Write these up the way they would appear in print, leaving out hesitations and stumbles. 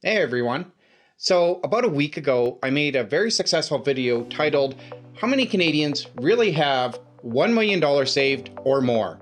Hey everyone. So about a week ago, I made a very successful video titled, How Many Canadians Really Have $1 million saved or more?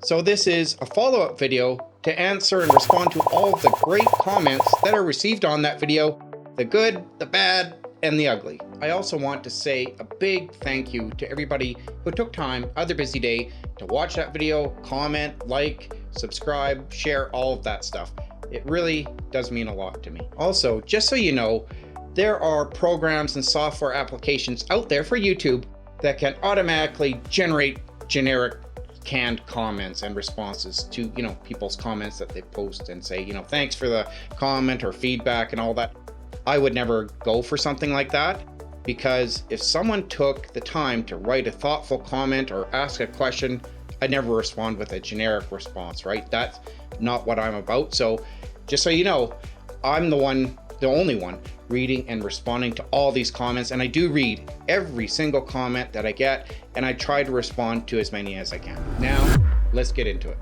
So this is a follow-up video to answer and respond to all of the great comments that are received on that video, the good, the bad, and the ugly. I also want to say a big thank you to everybody who took time out of their busy day to watch that video, comment, like, subscribe, share, all of that stuff. It really does mean a lot to me. Also, just so you know, there are programs and software applications out there for YouTube that can automatically generate generic canned comments and responses to, people's comments that they post and say, thanks for the comment or feedback and all that. I would never go for something like that, because if someone took the time to write a thoughtful comment or ask a question, I'd never respond with a generic response, right? That's not what I'm about. So just so you know, I'm the only one reading and responding to all these comments. And I do read every single comment that I get, and I try to respond to as many as I can. Now, let's get into it.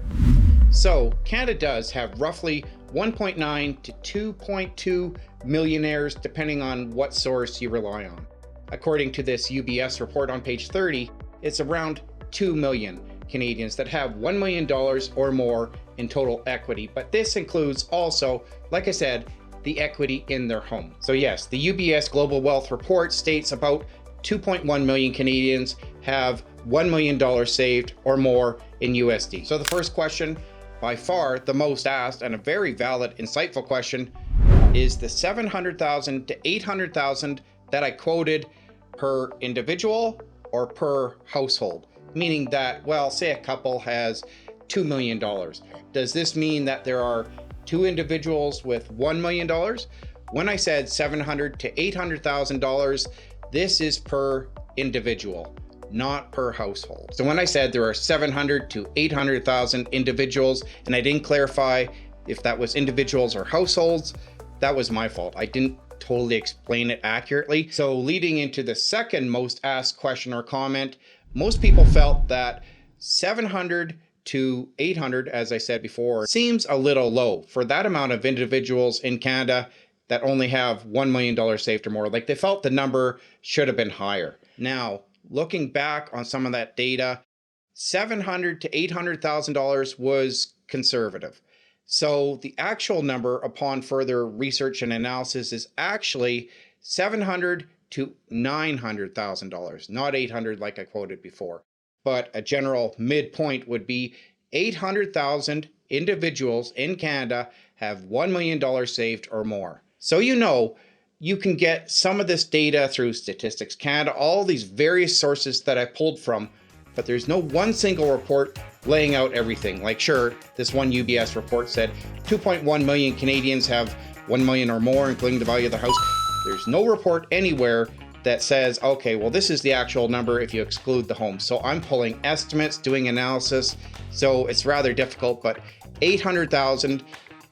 So Canada does have roughly 1.9 to 2.2 millionaires, depending on what source you rely on. According to this UBS report on page 30, it's around 2 million Canadians that have $1 million or more in total equity. But this includes also, like I said, the equity in their home. So yes, the UBS Global Wealth Report states about 2.1 million Canadians have $1 million saved or more in USD. So the first question, by far the most asked and a very valid, insightful question, is the 700,000 to 800,000 that I quoted per individual or per household. Meaning that, well, say a couple has $2 million. Does this mean that there are two individuals with $1 million? When I said $700,000 to $800,000, this is per individual, not per household. So when I said there are 700 to 800,000 individuals, and I didn't clarify if that was individuals or households, that was my fault. I didn't totally explain it accurately. So leading into the second most asked question or comment, most people felt that 700 to 800, as I said before, seems a little low for that amount of individuals in Canada that only have $1 million saved or more. Like, they felt the number should have been higher. Now, looking back on some of that data, $700,000 to $800,000 was conservative. So the actual number upon further research and analysis is actually $700,000 to $900,000, not 800 like I quoted before. But a general midpoint would be 800,000 individuals in Canada have $1 million saved or more. So you can get some of this data through Statistics Canada, all these various sources that I pulled from, but there's no one single report laying out everything. Like, sure, this one UBS report said 2.1 million Canadians have 1 million or more, including the value of the house. There's no report anywhere that says, okay, well, this is the actual number if you exclude the home. So I'm pulling estimates, doing analysis. So it's rather difficult, but 800,000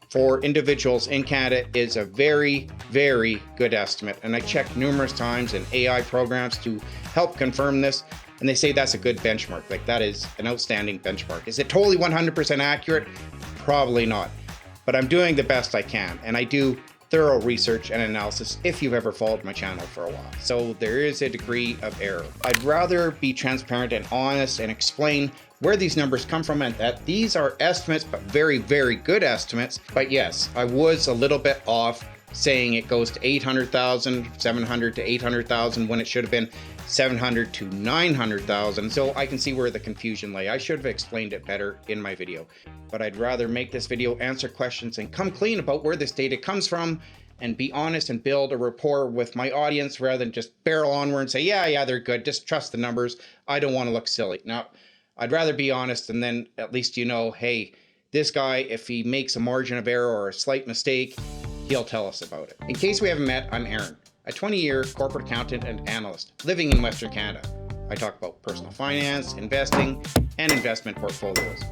for individuals in Canada is a very, very good estimate. And I checked numerous times in AI programs to help confirm this, and they say that's a good benchmark. Like, that is an outstanding benchmark. Is it totally 100% accurate? Probably not, but I'm doing the best I can. And I do thorough research and analysis if you've ever followed my channel for a while. So there is a degree of error. I'd rather be transparent and honest and explain where these numbers come from, and that these are estimates, but very, very good estimates. But yes, I was a little bit off saying it goes to 800,000, 700 to 800,000 when it should have been 700 to 900,000. So I can see where the confusion lay. I should have explained it better in my video, but I'd rather make this video answer questions and come clean about where this data comes from and be honest and build a rapport with my audience rather than just barrel onward and say, yeah, they're good. Just trust the numbers. I don't want to look silly. Now, I'd rather be honest, and then at least hey, this guy, if he makes a margin of error or a slight mistake, he'll tell us about it. In case we haven't met, I'm Aaron, a 20-year corporate accountant and analyst living in Western Canada. I talk about personal finance, investing, and investment portfolios.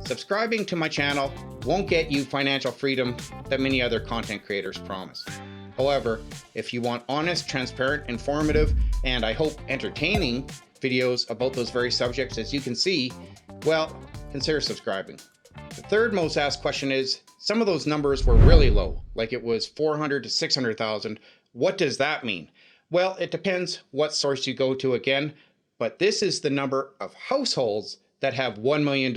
Subscribing to my channel won't get you financial freedom that many other content creators promise. However, if you want honest, transparent, informative, and I hope entertaining videos about those very subjects, as you can see, well, consider subscribing. The third most asked question is, some of those numbers were really low, like it was 400 to 600,000. What does that mean? Well, it depends what source you go to again, but this is the number of households that have $1 million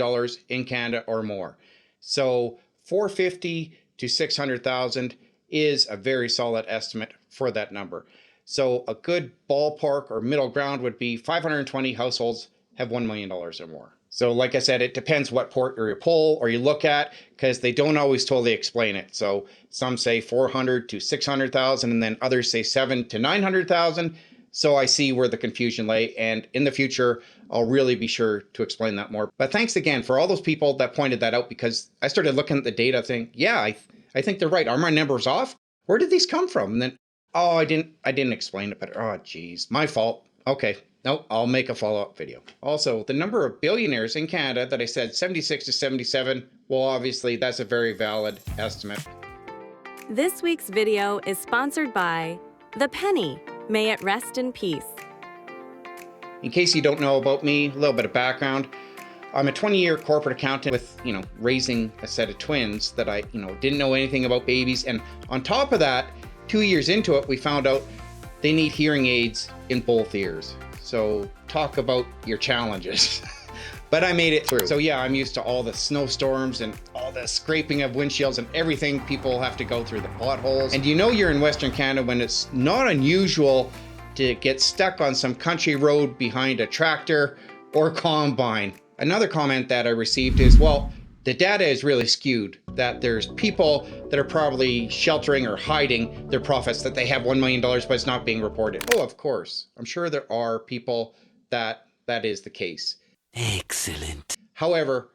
in Canada or more. So 450 to 600,000 is a very solid estimate for that number. So a good ballpark or middle ground would be 520 households have $1 million or more. So like I said, it depends what port or you pull or you look at, because they don't always totally explain it. So some say 400 to 600,000, and then others say 7 to 900,000. So I see where the confusion lay, and in the future, I'll really be sure to explain that more. But thanks again for all those people that pointed that out, because I started looking at the data saying, yeah, I think they're right. Are my numbers off? Where did these come from? And then, oh, I didn't explain it better. Oh, geez, my fault. Okay. No, I'll make a follow-up video. Also, the number of billionaires in Canada that I said 76 to 77, well, obviously that's a very valid estimate. This week's video is sponsored by The Penny. May it rest in peace. In case you don't know about me, a little bit of background. I'm a 20-year corporate accountant with, raising a set of twins that I, didn't know anything about babies. And on top of that, 2 years into it, we found out they need hearing aids in both ears. So talk about your challenges. But I made it through. So yeah, I'm used to all the snowstorms and all the scraping of windshields and everything people have to go through, the potholes. And you're in Western Canada when it's not unusual to get stuck on some country road behind a tractor or combine. Another comment that I received is, well, the data is really skewed, that there's people that are probably sheltering or hiding their profits, that they have $1 million, but it's not being reported. Oh, of course. I'm sure there are people that is the case. Excellent. However,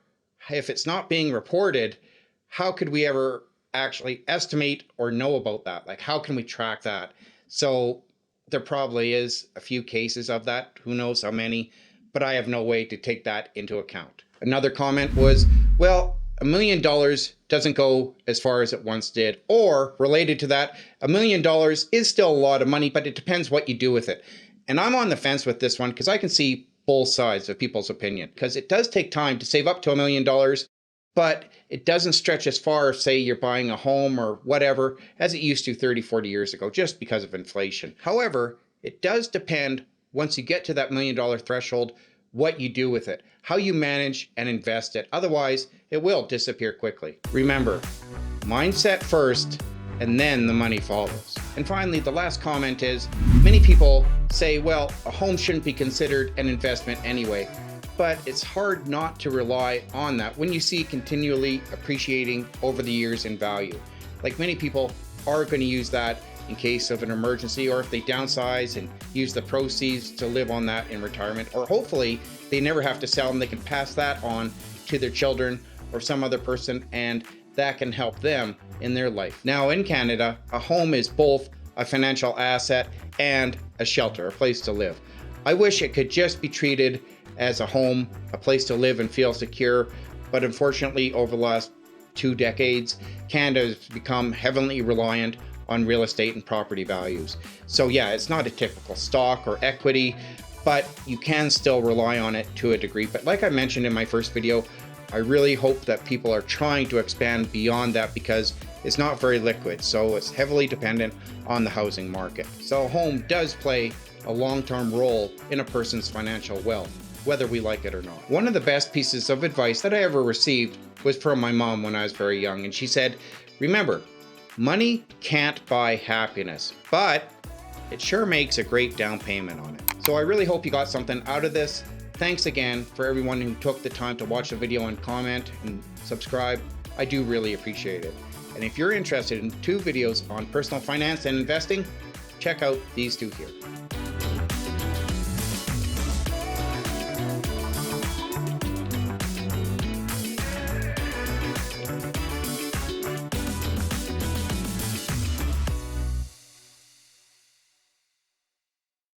if it's not being reported, how could we ever actually estimate or know about that? Like, how can we track that? So there probably is a few cases of that. Who knows how many? But I have no way to take that into account. Another comment was, well, $1 million doesn't go as far as it once did. Or related to that, $1 million is still a lot of money, but it depends what you do with it. And I'm on the fence with this one because I can see both sides of people's opinion, because it does take time to save up to $1 million, but it doesn't stretch as far as, say, you're buying a home or whatever, as it used to 30, 40 years ago, just because of inflation. However, it does depend, once you get to that $1 million threshold, what you do with it, how you manage and invest it. Otherwise, it will disappear quickly. Remember, mindset first, and then the money follows. And finally, the last comment is, many people say, well, a home shouldn't be considered an investment anyway. But it's hard not to rely on that when you see continually appreciating over the years in value. Like, many people are going to use that in case of an emergency, or if they downsize and use the proceeds to live on that in retirement, or hopefully they never have to sell and they can pass that on to their children or some other person, and that can help them in their life. Now in Canada, a home is both a financial asset and a shelter, a place to live. I wish it could just be treated as a home, a place to live and feel secure, but unfortunately over the last 2 decades, Canada has become heavily reliant on real estate and property values. So yeah, it's not a typical stock or equity, but you can still rely on it to a degree. But like I mentioned in my first video, I really hope that people are trying to expand beyond that, because it's not very liquid. So it's heavily dependent on the housing market. So a home does play a long-term role in a person's financial wealth, whether we like it or not. One of the best pieces of advice that I ever received was from my mom when I was very young. And she said, remember, money can't buy happiness, but it sure makes a great down payment on it. So I really hope you got something out of this. Thanks again for everyone who took the time to watch the video and comment and subscribe. I do really appreciate it. And if you're interested in 2 videos on personal finance and investing, check out these 2 here.